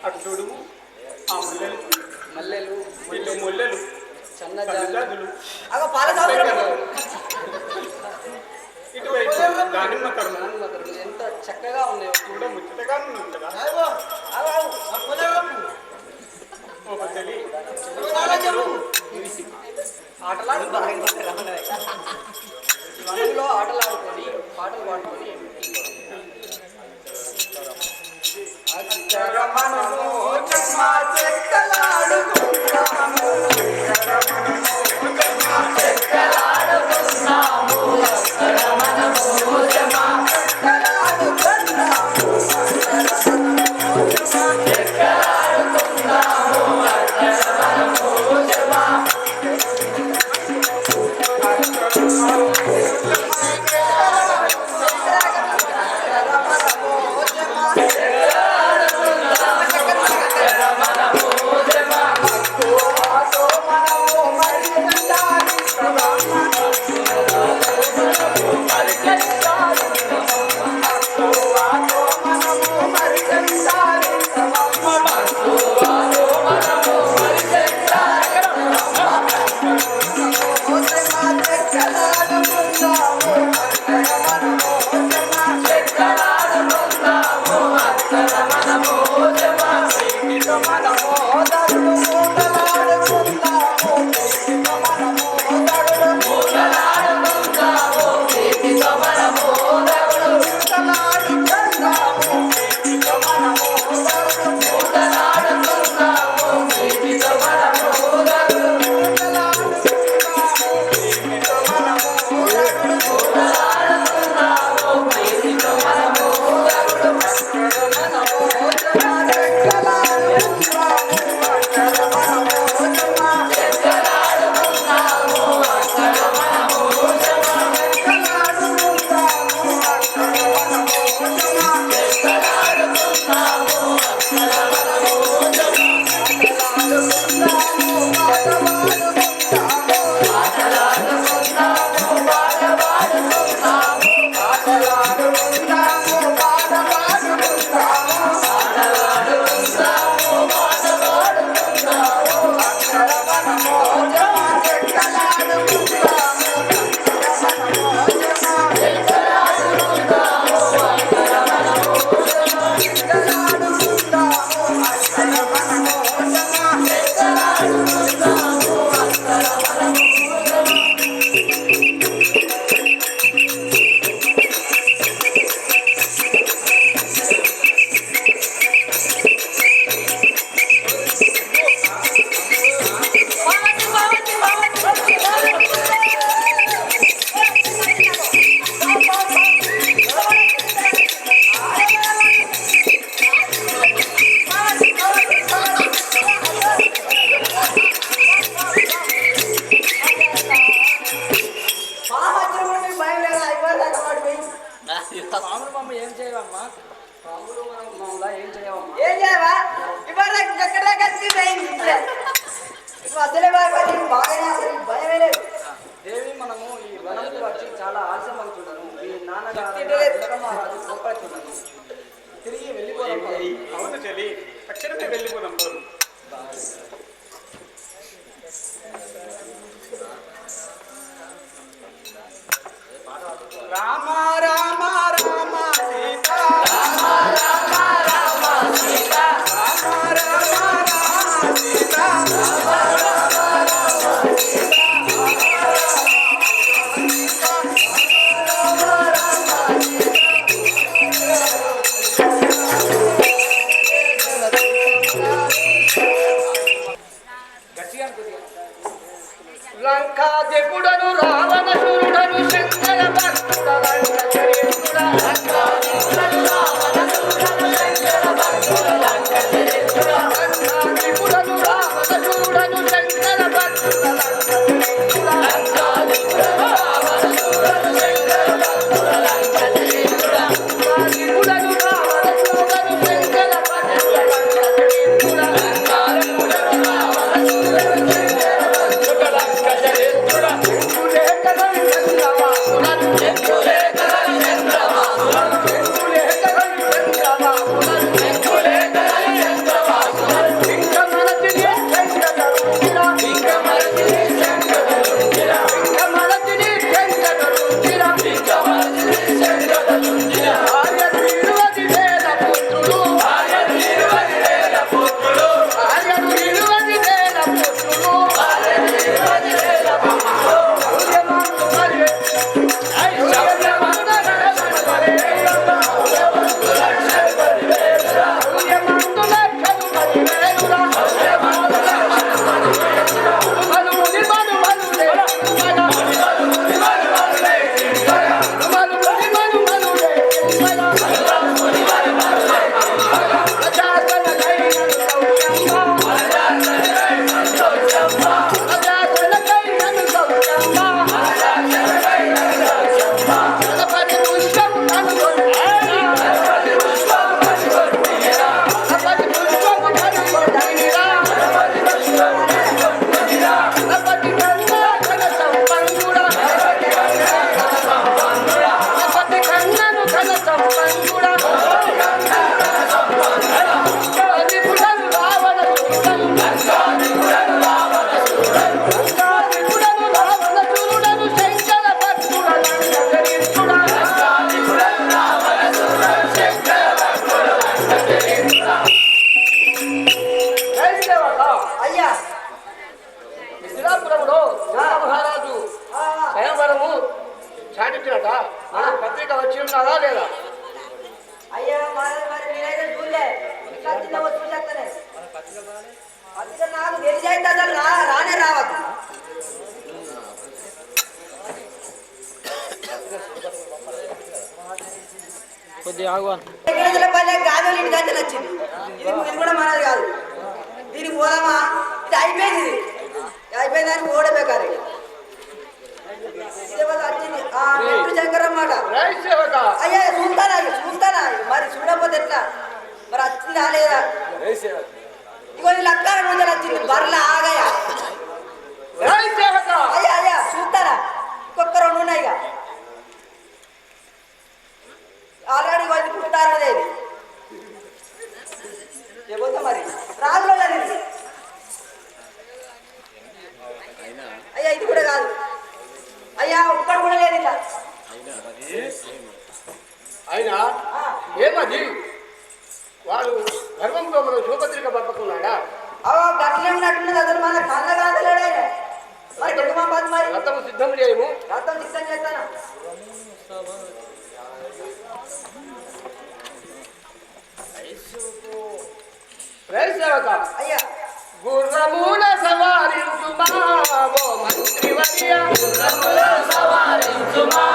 అటు చూడు ఆ ముల్లెలు మల్లెలు ఇటు ముల్లెలు సన్నజాజులు ఇటువైపు దానిమ్మ కరుణ ఎంత చక్కగా ఉన్నాయో చూడ ముచ్చటగా ఉంది కదా ఒక చెలి వనంలో ఆటలాడుకొని పాటలు పాడుకొని ఏం చేయవమ్మా ఏం చేయవమ్మా ఏం చేయవా ఇవాళ ఎక్కడ అసలే బాగానే భయమే లేదు. దేవి మనము ఈ వనంకు వచ్చి చాలా ఆలస్యం అవుతున్నాను. మీ నాన్నగారు కోపడుతున్నాను. తిరిగి వెళ్ళిపోదాం. అవును చెల్లి, తక్షణమే వెళ్ళిపోదాం. రామ రామ రామ సీత రామ రామ రామ సీత రామ రామ రామ సీత రామ రామ రామ లంకా దేవుడను రావణ సూరుడను శంకర భక్తుల ఉన్నదా లేదా? అయ్యా మరి మీరైతే చూడలే ఇంకా చిన్నగా చూసేస్తానే అందుకే నాకు తెలిసైతే అసలు రానే రావద్దు. కొద్దిగా ఆగువాను. పల్లె గాజులు ఇంటికి అయితే వచ్చింది. ఇది కూడా మనది కాదు. దీనికి పోదామా? ఇది అయిపోయింది. అయిపోయిందని ఓడబేకారు వచ్చింది. శంకరమ్మాట అయ్యా చూస్తానా మరి చూడకపోతే ఎట్లా మరి వచ్చిందా లేదా? ఇగో లక్క 200 వచ్చింది. బర్రెల ఆగయా అయ్యా అయ్యా చూస్తారా? ఇంకొక 2 ఉన్నాయి. ఇక ఆల్రెడీ వాళ్ళు పుట్టారు అదే ఏపోతా మరి రాజులో అయ్యా ఇది కూడా కాదు అయ్యా ఒక్కడు కూడా లేదు ఇలా అయినా ఏమది వాడు గర్వంతో మనం శుభపత్రిక పంపకున్నాడా? గట్లే ఉన్నట్టున్నది. అసలు మన కళ్ళ కాదలేడు ఆయన. మరి గడుమా బాధ మరి రథము సిద్ధం చేయము. రథం సిద్ధం చేస్తాను. అయ్యా గుర్రముల సవారించుమా ఓ మంత్రివర్య గుర్రముల సవారించుమా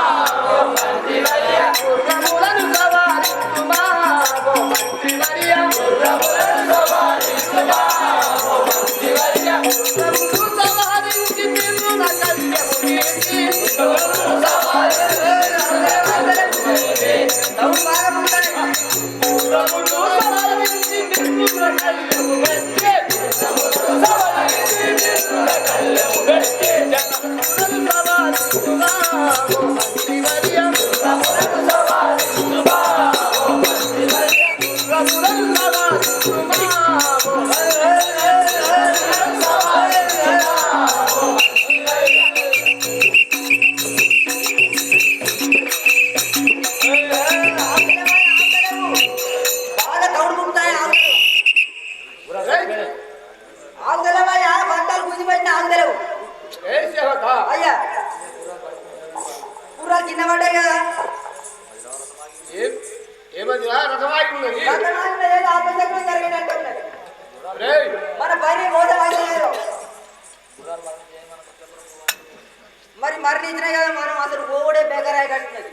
ఓ మంత్రివర్య గుర్రములను సవారించుమా ఓ మంత్రివర్య గుర్రములను సవారించుమా ఓ మంత్రివర్య గుర్రములు సవారించి మిమ్మున కళ్యము చేసి గుర్రములు సవారించి మిమ్మున కళ్యము చేసి అయ్యా పూరాలు కింద పడ్డాయి కదా. ఏమది రథమాగి ఉన్నది ఆపచక్రం జరిగినట్టు మన పని మోసం లేదు. మరి మరణించినాయి కదా మనం అసలు ఓడే బేకరాయి కట్టినది.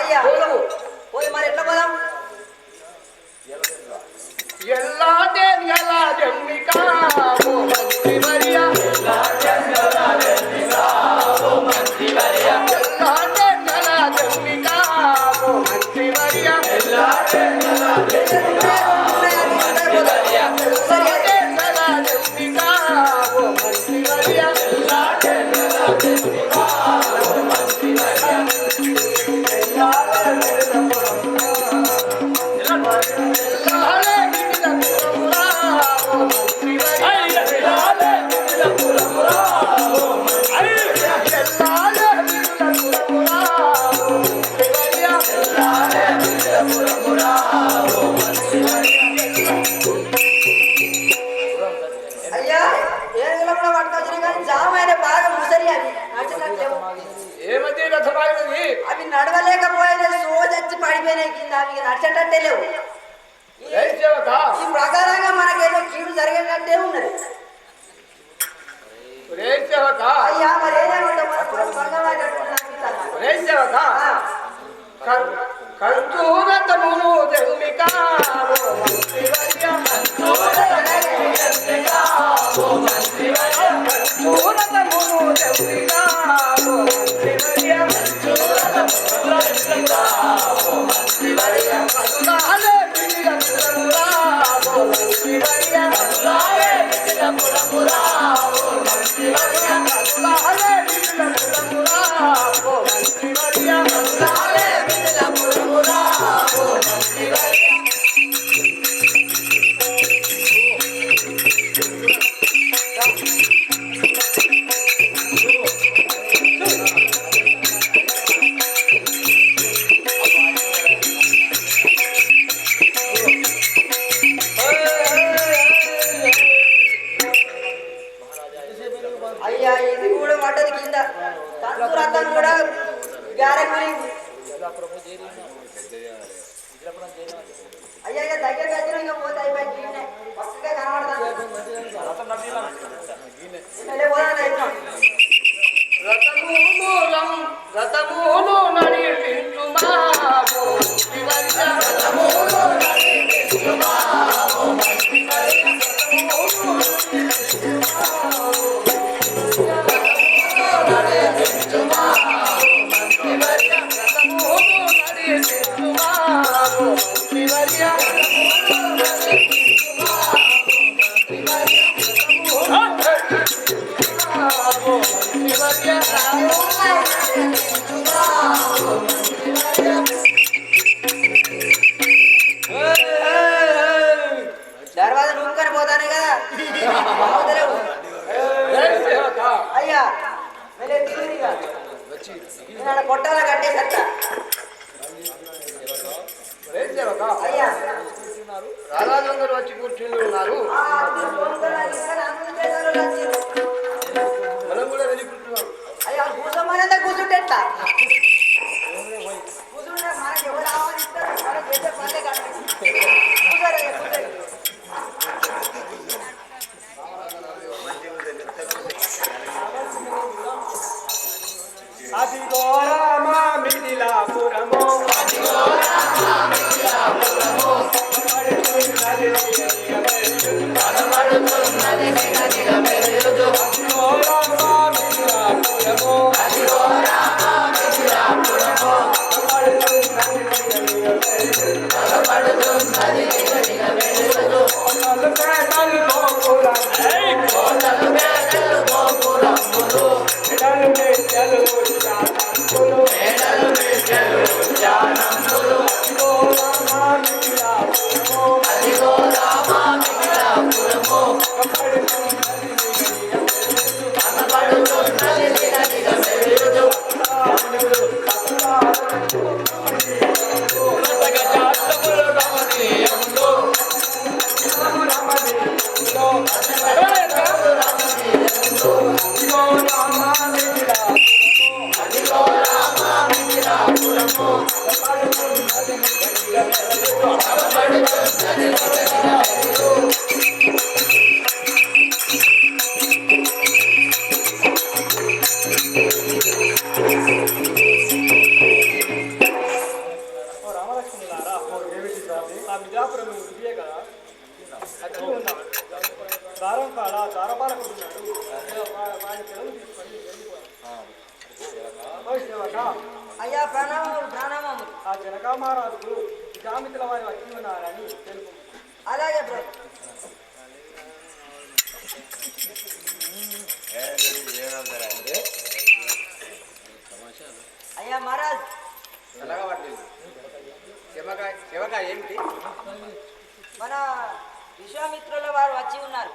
అయ్యా పోయి మరి ఎట్లా పోదాం? ఎలా జన్మికా ఓ మంత్రివర్య అయ్యా ఏదో కూడా పట్టుకొచ్చినాయి కానీ జామ అయినా బాగా ముసలి అవి నడిచినట్లేవు. ఏమది రథమాగినది? అవి నడవలేకపోయినా సోజచ్చి పడిపోయినాయి కింద. అవి నడిచేటట్టే లేవు. ఈ ప్రకారంగా మనకేదో కీడు జరిగేటట్టే ఉన్నది. అయ్యా మరి ఏదేమంటావు? కంచూరతమును జన్మికా ఓ మంత్రివర్య కంచూరతమును జన్మికా ఓ మంత్రివర్య కరుణాలే మిగిలపురమురా ఓ మంత్రివర్య కరుణాలే మిగిలపురమురా ఓ మంత్రివర్య కరుణాలే మిగిలపురమురా ఓ మంత్రివర్య కరుణాలే మిగిలపురమురా ఓ మంత్రివర్య అయ్యా ఇది కూడా పడ్డది కింద. తంతు రథం కూడా గారె అయ్యా ఇక దగ్గరికి వచ్చిన ఇంకా పోతే అయిపోయి పక్కగా కనబడతాను రథములు నడిపించుమా రథములు నడిపించుమా దర్వాజా నూకొని పోతానే కదా అయ్యా నేను కొట్టాల కట్టేసత్తా అయ్యా రాజాందరూ వచ్చి కూర్చుని ఉన్నారు. మనం కూడా వెళ్ళి కూర్చున్నాం. అయ్యా కూర్చోమని కూర్చుంటే ఎట్లా కూర్చుంటే మనకి ఎవరు ఆహ్వానిస్తారు మనం చేసే పనులే కాదు అదిగో రామ మిథిలాపురము అయ్యా ప్రణామములు ప్రణామములు ఆ జనకా మహారాజుకు జామితుల వారి వచ్చి ఉన్నారని తెలుపు. అలాగే బ్రో అయ్యా మహారాజ్ శివకాయ ఏమిటి? మన విశ్వామిత్రుల వారు వచ్చి ఉన్నారు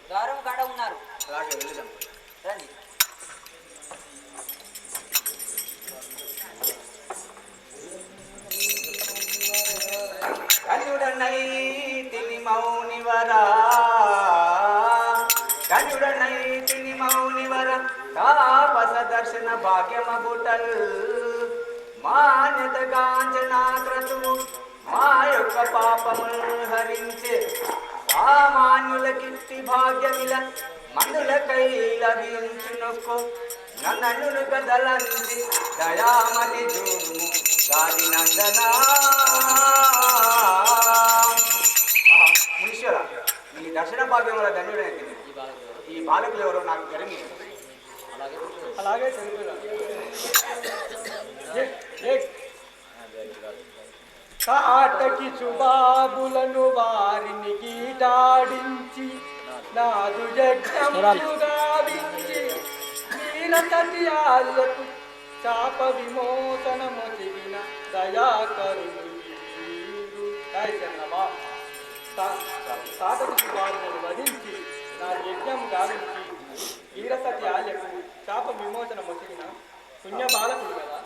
ద్వారం కాడ ఉన్నారు అలాగే వెళ్దాం రండి కనుడనైతిని మౌనివరా కనుడనైతిని మౌనివర తాపస దర్శన భాగ్యమగుటల్ మాన్యత కాంచనా క్రతువు మా యొక్క పాపముల్ హరించే సామాన్యుల కీర్తి భాగ్యమిల మనులకై లభించునొక్కో నన్ను గదలంది దయామతి జూడుము గాది నందనా. మునీశ్వర ఈ దర్శన భాగ్యం వల్ల ధన్యుడైంది. ఈ బాలకులు ఎవరో నాకు జరిగి అలాగే కాటకి సుబాబులను వారిని గీటాడించి నాదు యజ్ఞములు గావించి నీలతటియాలకు శాప విమోచనమొసిగిన దయాకరుడు కాటకి సుబాబులను వధించి నా యజ్ఞం గావించి వీరసత్యాలకు శాప విమోచనమొసిగిన పుణ్య బాలకుడు కదా.